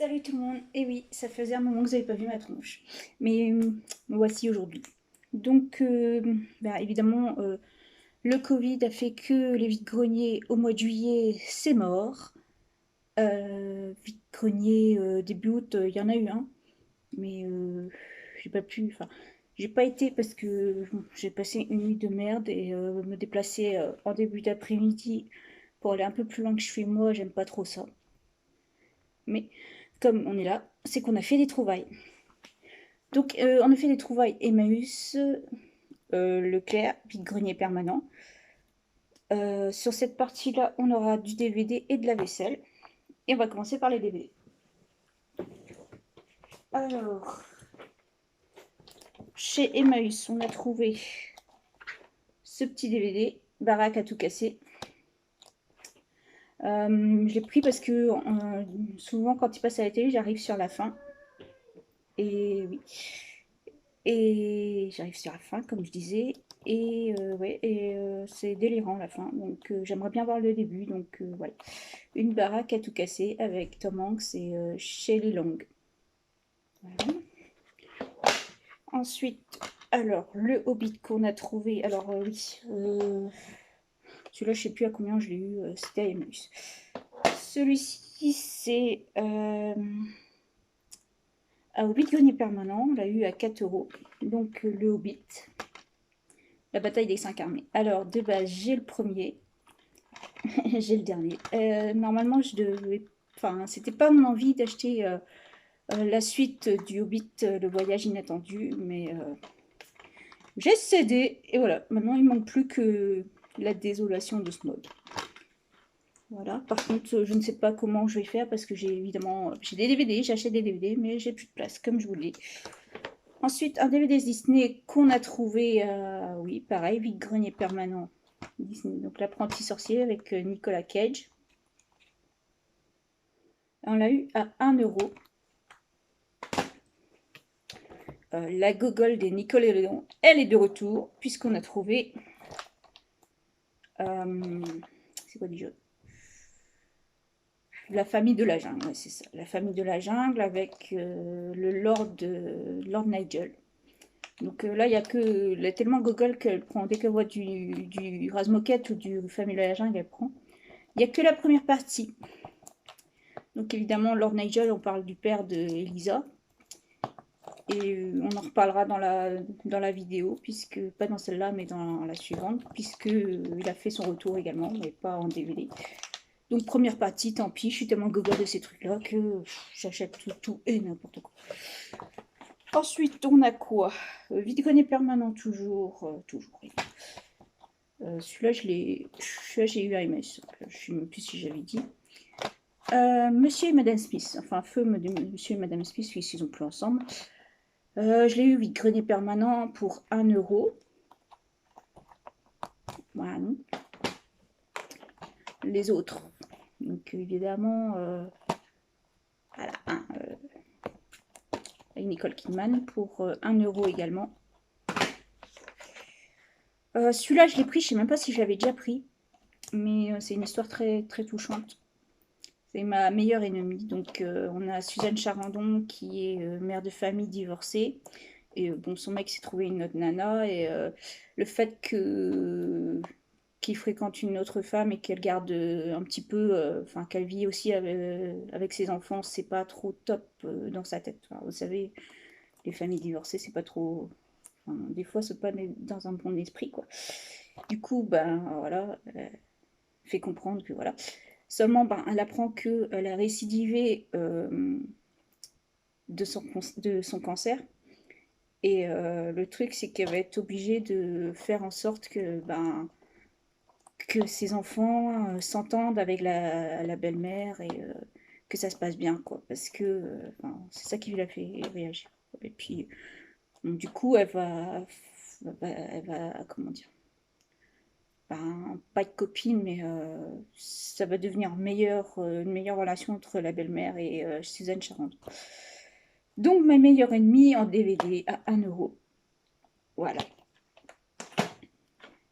Salut tout le monde. Et oui, ça faisait un moment que vous n'avez pas vu ma tronche. Mais me voici aujourd'hui. Donc, évidemment, le Covid a fait que les vides-greniers au mois de juillet, c'est mort. Vide-grenier début août, il y en a eu un. Mais j'ai pas pu. Enfin, j'ai pas été parce que j'ai passé une nuit de merde et me déplacer en début d'après-midi pour aller un peu plus loin que chez moi, j'aime pas trop ça. Mais comme on est là, c'est qu'on a fait des trouvailles. Donc, on a fait des trouvailles Emmaüs, Leclerc, vide-grenier permanent. Sur cette partie-là, on aura du DVD et de la vaisselle. Et on va commencer par les DVD. Alors, chez Emmaüs, on a trouvé ce petit DVD, Baraque à tout casser. Je l'ai pris parce que souvent, quand il passe à la télé, j'arrive sur la fin. Et oui. Et j'arrive sur la fin, comme je disais. Et ouais, et c'est délirant la fin. Donc j'aimerais bien voir le début. Donc voilà. Une baraque à tout casser avec Tom Hanks et Shelley Long. Voilà. Ensuite, alors le Hobbit qu'on a trouvé. Alors oui, celui-là je sais plus à combien je l'ai eu. C'était à Emmaüs. Celui-ci c'est à Hobbit Grenier Permanent. On l'a eu à 4 euros. Donc le Hobbit. La bataille des 5 armées. Alors, de base, j'ai le premier. J'ai le dernier. Normalement, je devais. Enfin, c'était pas mon envie d'acheter la suite du Hobbit, le voyage inattendu, mais j'ai cédé. Et voilà, maintenant, il manque plus que la désolation de Smaug. Voilà, par contre, je ne sais pas comment je vais faire parce que j'ai évidemment. J'ai des DVD, j'achète des DVD, mais j'ai plus de place, comme je vous le dis. Ensuite, un DVD Disney qu'on a trouvé, oui, pareil, vide-grenier permanent. Disney, donc l'apprenti sorcier avec Nicolas Cage. On l'a eu à 1 euro. La gogole des Nickelodeon, elle est de retour, puisqu'on a trouvé. C'est quoi du jeu? La famille de la jungle, ouais, c'est ça. La famille de la jungle avec le Lord Nigel. Donc là, il y a que. Elle est tellement gogole qu'elle prend. Dès qu'elle voit du Razmoket ou du famille de la jungle, elle prend. Il n'y a que la première partie. Donc évidemment, Lord Nigel, on parle du père de Elisa. Et on en reparlera dans la vidéo, puisque pas dans celle-là, mais dans la suivante, puisque il a fait son retour également, mais pas en DVD. Donc première partie, tant pis, je suis tellement gogo de ces trucs-là que j'achète tout et n'importe quoi. Ensuite, on a quoi? Vide-grenier permanent, toujours. Celui-là, j'ai eu à MS, je ne sais même plus si j'avais dit. Monsieur et Madame Smith, enfin feu Monsieur et Madame Smith, puisqu'ils sont plus ensemble. Je l'ai eu vide-grenier permanent pour 1 euro. Voilà. Les autres. Donc évidemment, voilà, Nicole Kidman pour 1 euro également. Celui-là, je l'ai pris, je sais même pas si je l'avais déjà pris, mais c'est une histoire très, très touchante. C'est ma meilleure ennemie. Donc on a Suzanne Charandon qui est mère de famille divorcée. Et bon, son mec s'est trouvé une autre nana. Et le fait que qu'il fréquente une autre femme et qu'elle garde un petit peu, enfin qu'elle vit aussi avec ses enfants, c'est pas trop top dans sa tête. Enfin, vous savez, les familles divorcées, c'est pas trop. Enfin, des fois, c'est pas dans un bon esprit, quoi. Du coup, ben voilà, fait comprendre que voilà. Seulement, ben, elle apprend qu'elle a récidivé de son cancer. Et le truc, c'est qu'elle va être obligée de faire en sorte que ses enfants s'entendent avec la belle-mère et que ça se passe bien, quoi. Parce que c'est ça qui l'a fait réagir. Et puis, donc, du coup, comment dire, pas de copine, mais ça va devenir une meilleure relation entre la belle-mère et Suzanne Charente. Donc, ma meilleure ennemie en DVD à 1 euro. Voilà.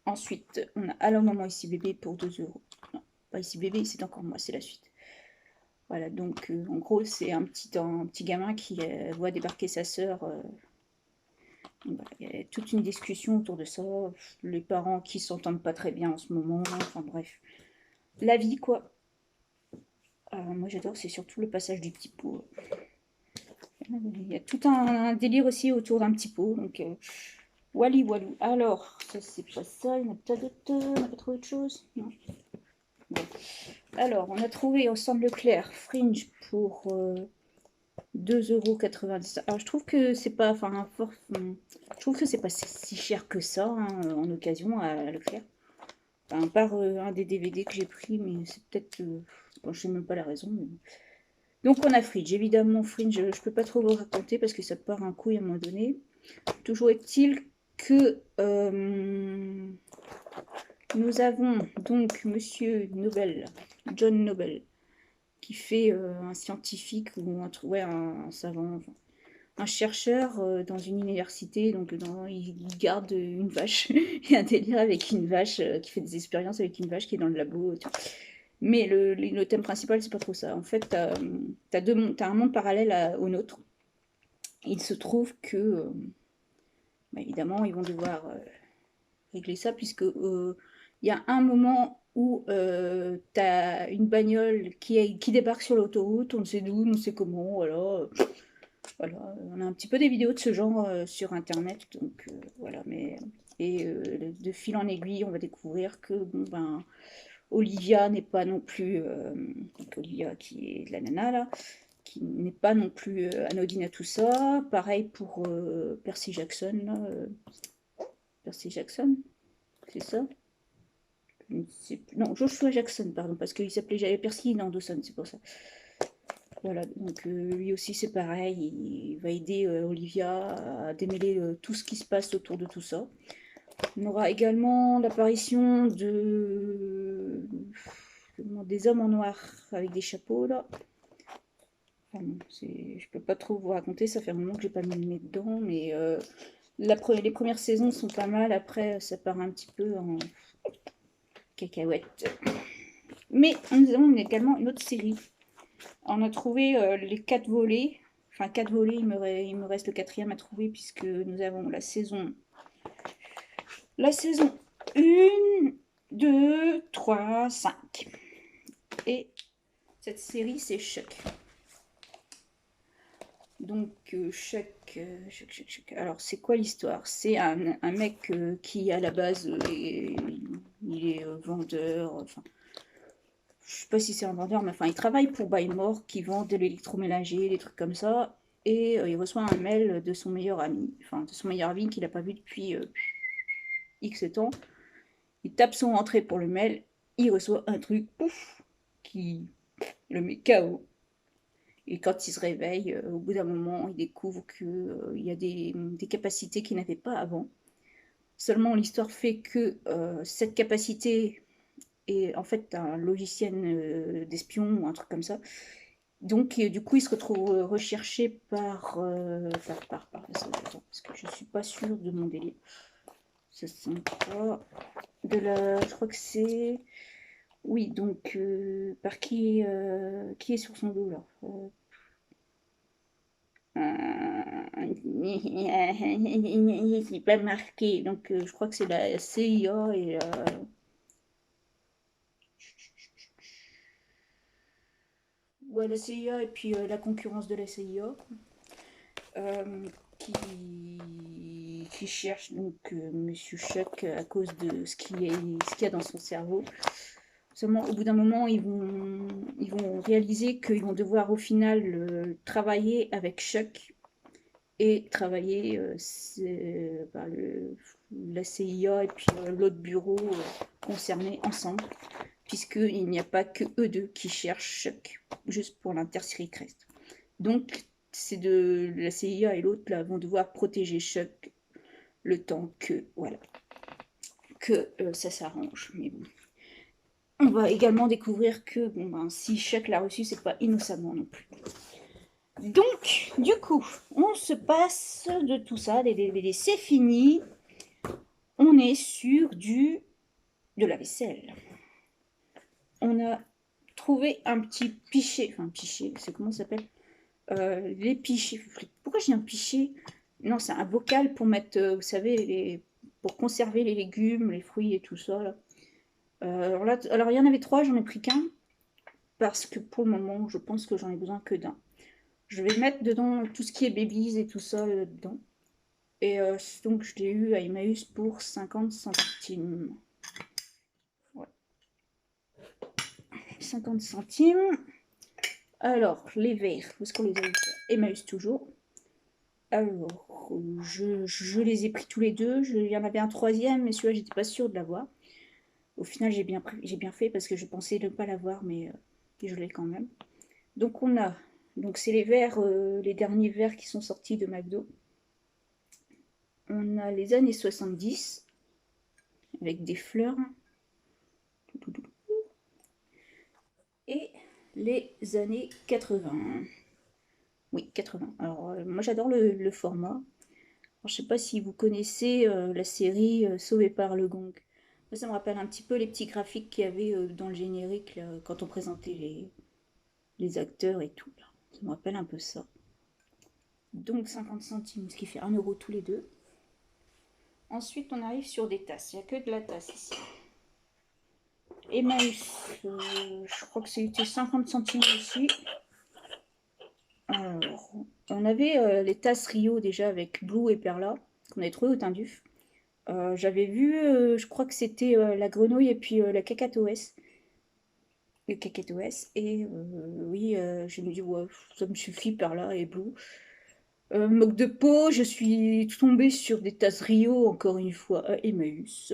Ensuite, on a Alors Maman Ici Bébé pour 2 euros. Non, pas Ici Bébé, c'est encore moi, c'est la suite. Voilà, donc en gros, c'est un petit gamin qui voit débarquer sa sœur. Voilà, il y a toute une discussion autour de ça. Les parents qui s'entendent pas très bien en ce moment. Enfin bref, la vie quoi. Moi j'adore, c'est surtout le passage du petit pot. Il y a tout un délire aussi autour d'un petit pot. Donc wally walou. Alors, ça c'est pas ça. Il y en a pas d'autres. On n'a pas trouvé autre chose. Non. Bon. Alors, on a trouvé au centre Leclerc Fringe pour 2,90 €. Alors, je trouve que c'est pas, enfin, je trouve que c'est pas si cher que ça hein, en occasion à Leclerc. Enfin, par un des DVD que j'ai pris, mais c'est peut-être, bon, je sais même pas la raison. Mais... Donc, on a Fringe. Évidemment, Fringe, je peux pas trop vous raconter parce que ça part un coup à un moment donné. Toujours est-il que nous avons donc Monsieur Nobel, John Nobel, qui fait un scientifique ou un savant, enfin, un chercheur dans une université. Donc il garde une vache. Il y a un délire avec une vache qui fait des expériences avec une vache qui est dans le labo. Tout. Mais le thème principal, c'est pas trop ça. En fait, t'as un monde parallèle au nôtre. Il se trouve que, bah, évidemment, ils vont devoir régler ça, puisque il y a un moment où tu as une bagnole qui débarque sur l'autoroute, on ne sait d'où, on ne sait comment, voilà. Voilà, on a un petit peu des vidéos de ce genre sur internet, donc voilà, mais et de fil en aiguille, on va découvrir que bon ben Olivia n'est pas non plus donc Olivia qui est de la nana là, qui n'est pas non plus anodine à tout ça. Pareil pour Percy Jackson là, Percy Jackson, c'est ça? Non, Joshua Jackson, pardon, parce qu'il s'appelait, j'avais Percy dans Dawson, c'est pour ça. Voilà, donc lui aussi c'est pareil, il va aider Olivia à démêler tout ce qui se passe autour de tout ça. On aura également l'apparition des hommes en noir avec des chapeaux là. Enfin, je peux pas trop vous raconter, ça fait un moment que j'ai pas mis le nez dedans, mais les premières saisons sont pas mal, après ça part un petit peu en cacahuète. Mais nous avons également une autre série. On a trouvé les 4 volets. Enfin, 4 volets, il me reste le quatrième à trouver puisque nous avons la saison 1, 2, 3, 5. Et cette série, c'est Chuck. Donc, Chuck. Alors, c'est quoi l'histoire? C'est un mec qui, à la base, il est vendeur. Enfin, je sais pas si c'est un vendeur, mais enfin, il travaille pour Buy More, qui vend de l'électroménager, des trucs comme ça. Et il reçoit un mail de son meilleur ami, enfin, de son meilleur ami qu'il n'a pas vu depuis X temps. Il tape son entrée pour le mail, il reçoit un truc, pouf, qui le met KO. Et quand il se réveille, au bout d'un moment, il découvre qu'il y a des capacités qu'il n'avait pas avant. Seulement, l'histoire fait que cette capacité est en fait un logiciel d'espion ou un truc comme ça. Donc, du coup, il se retrouve recherché par parce que je suis pas sûre de mon délire. Ça sent pas je crois que c'est, oui, donc par qui est sur son dos là. C'est pas marqué, donc je crois que c'est la CIA et ouais, la CIA et puis la concurrence de la CIA euh, qui cherche donc Monsieur Chuck à cause de ce qu'il y a dans son cerveau. Seulement, au bout d'un moment, ils vont réaliser qu'ils vont devoir au final travailler avec Chuck et travailler la CIA et puis l'autre bureau concerné ensemble, puisqu'il n'y a pas que eux deux qui cherchent Chuck, juste pour l'Inter-Série Crest. Donc, c'est de la CIA et l'autre là vont devoir protéger Chuck le temps que voilà que ça s'arrange. Mais bon. On va également découvrir que bon ben, si Chuck l'a reçu, c'est pas innocemment non plus. Donc, du coup, on se passe de tout ça, des DVD, c'est fini. On est sur de la vaisselle. On a trouvé un petit pichet, enfin pichet, c'est comment ça s'appelle, les pichets. Pourquoi j'ai un pichet? Non, c'est un bocal pour mettre, vous savez, pour conserver les légumes, les fruits et tout ça. Là. Alors il y en avait 3, j'en ai pris qu'un, parce que pour le moment, je pense que j'en ai besoin que d'un. Je vais mettre dedans tout ce qui est babies et tout ça dedans. Et donc je l'ai eu à Emmaüs pour 50 centimes. Ouais. 50 centimes. Alors, les verres, où est-ce qu'on les a eu? Emmaüs toujours. Alors, je les ai pris tous les deux. Il y en avait un troisième, mais celui-là, j'étais pas sûre de l'avoir. Au final, j'ai bien fait parce que je pensais ne pas l'avoir, mais je l'ai quand même. Donc, c'est les verres, les derniers verres qui sont sortis de McDo. On a les années 70 avec des fleurs. Et les années 80. Oui, 80. Alors, moi, j'adore le format. Alors, je sais pas si vous connaissez la série Sauvé par le Gong. Moi, ça me rappelle un petit peu les petits graphiques qu'il y avait dans le générique là, quand on présentait les acteurs et tout. Là. Ça me rappelle un peu ça. Donc 50 centimes, ce qui fait 1 euro tous les deux. Ensuite, on arrive sur des tasses. Il n'y a que de la tasse ici. Emmaüs, je crois que c'était 50 centimes aussi. Alors, on avait les tasses Rio déjà avec Blue et Perla, qu'on avait trouvé au Tinduf. J'avais vu, je crois que c'était la grenouille et puis la cacatoès. Le cacatoès. Et oui, je me dis, ouais, ça me suffit Perla et Blue. Moque de peau, je suis tombée sur des tasses Rio, encore une fois, à Emmaüs.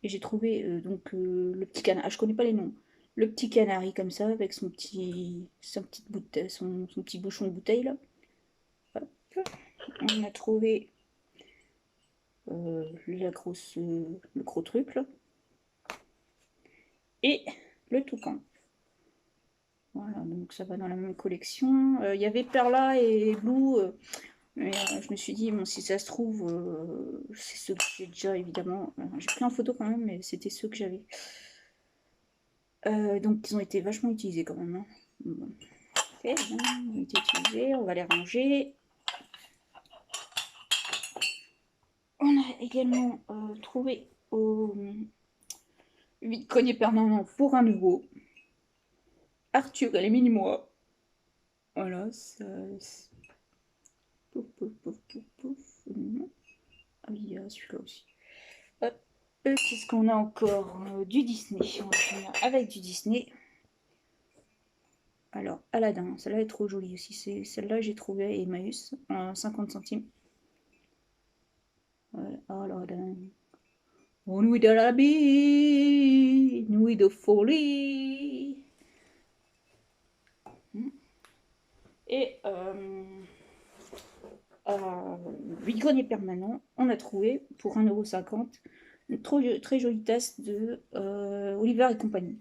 Et j'ai trouvé donc le petit canari, je connais pas les noms. Le petit canari comme ça, avec son petit bouchon de bouteille là. Hop. On a trouvé le gros truc là. Et le toucan. Voilà, donc ça va dans la même collection. Il y avait Perla et Blue, mais je me suis dit, bon, si ça se trouve, c'est ceux que j'ai déjà évidemment. J'ai pris en photo quand même, mais c'était ceux que j'avais. Donc ils ont été vachement utilisés quand même. Hein. Bon. Okay, ils ont été utilisés, on va les ranger. On a également trouvé au vide-grenier permanent pour 1 euro. Arthur et les mini-mois. Voilà, ça. Pouf, pouf, pouf, pouf, pouf. Ah oui, il y a celui-là aussi. Hop, qu'est-ce qu'on a encore? Du Disney. On va finir avec du Disney. Alors, Aladdin, celle-là est trop jolie aussi. Celle-là, j'ai trouvé à Emmaüs, 50 centimes. Voilà, Aladdin. Oh, nuit de la vie, nuit de folie. Et vide-grenier permanent, on a trouvé pour 1,50 € une très jolie tasse de Oliver et compagnie.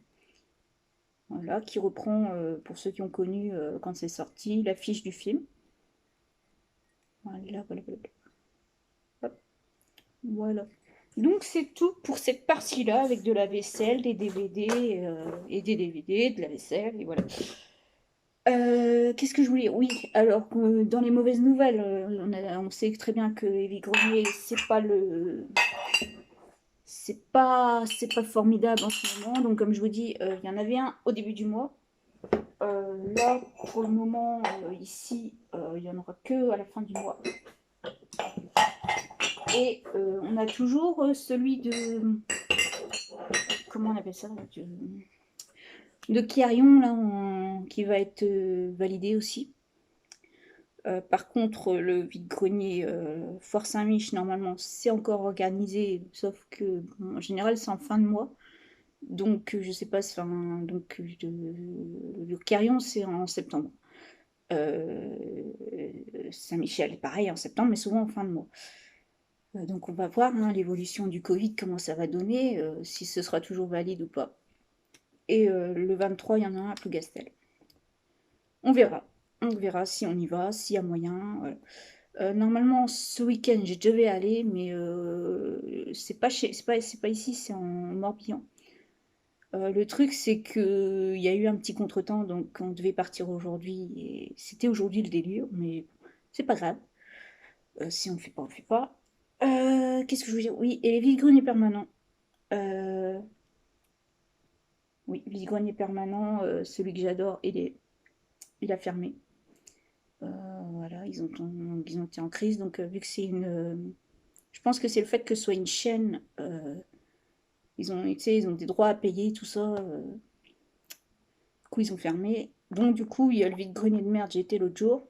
Voilà, qui reprend, pour ceux qui ont connu quand c'est sorti, l'affiche du film. Voilà, voilà, voilà. Hop. Voilà. Donc c'est tout pour cette partie-là, avec de la vaisselle, des DVD et des DVD, de la vaisselle, et voilà. Qu'est-ce que je voulais? Oui, alors dans les mauvaises nouvelles, on sait très bien que Evie Grenier, c'est pas formidable en ce moment. Donc comme je vous dis, il y en avait un au début du mois. Là, pour le moment, ici, il n'y en aura que à la fin du mois. Et on a toujours celui de... Comment on appelle ça? De Clarion, là, qui va être validé aussi. Par contre, le vide-grenier Fort Saint-Mich, normalement, c'est encore organisé, sauf que, bon, en général, c'est en fin de mois. Donc, je sais pas, donc, le Carillon, c'est en septembre. Saint-Michel, pareil, en septembre, mais souvent en fin de mois. Donc, on va voir hein, l'évolution du Covid, comment ça va donner, si ce sera toujours valide ou pas. Et le 23, il y en a un à Plougastel. On verra. On verra si on y va, s'il y a moyen. Voilà. Normalement, ce week-end, j'ai devais aller, mais c'est pas ici, c'est en Morbihan. Le truc, c'est que il y a eu un petit contretemps, donc on devait partir aujourd'hui, et c'était aujourd'hui le délire, mais c'est pas grave. Si on le fait pas, on le fait pas. Qu'est-ce que je veux dire? Oui, et les vide-greniers permanents. Euh, oui, vide-grenier permanent, celui que j'adore, il a fermé. Voilà, ils ont été en crise, donc vu que c'est je pense que c'est le fait que ce soit une chaîne, tu sais, ils ont des droits à payer, tout ça. Du coup, ils ont fermé. Donc, du coup, il y a le vide-grenier de merde, j'ai été l'autre jour.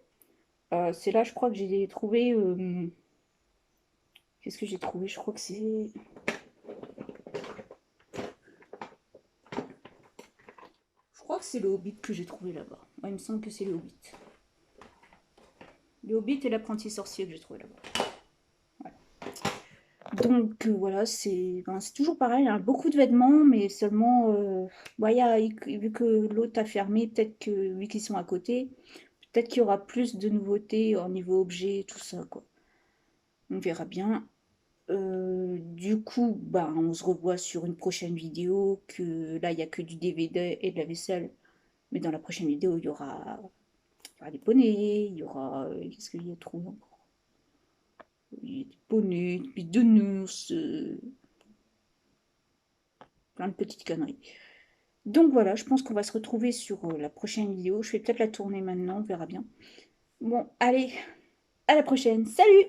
C'est là, je crois que j'ai trouvé. Qu'est-ce que j'ai trouvé? Je crois que c'est. Je crois que c'est le Hobbit que j'ai trouvé là-bas. Ouais, il me semble que c'est le Hobbit. Le Hobbit et l'apprenti sorcier que j'ai trouvé là-bas. Voilà. Donc voilà, c'est toujours pareil, hein, beaucoup de vêtements, mais seulement, bah, vu que l'autre a fermé, peut-être que, vu qu'ils sont à côté, peut-être qu'il y aura plus de nouveautés au niveau objet, tout ça, quoi. On verra bien. Du coup, bah, on se revoit sur une prochaine vidéo, que là, il n'y a que du DVD et de la vaisselle. Mais dans la prochaine vidéo, il y aura des poneys, il y aura... qu'est-ce qu'il y a trop encore? Il y a des poneys, des bisounours, plein de petites conneries. Donc voilà, je pense qu'on va se retrouver sur la prochaine vidéo. Je vais peut-être la tourner maintenant, on verra bien. Bon, allez, à la prochaine. Salut!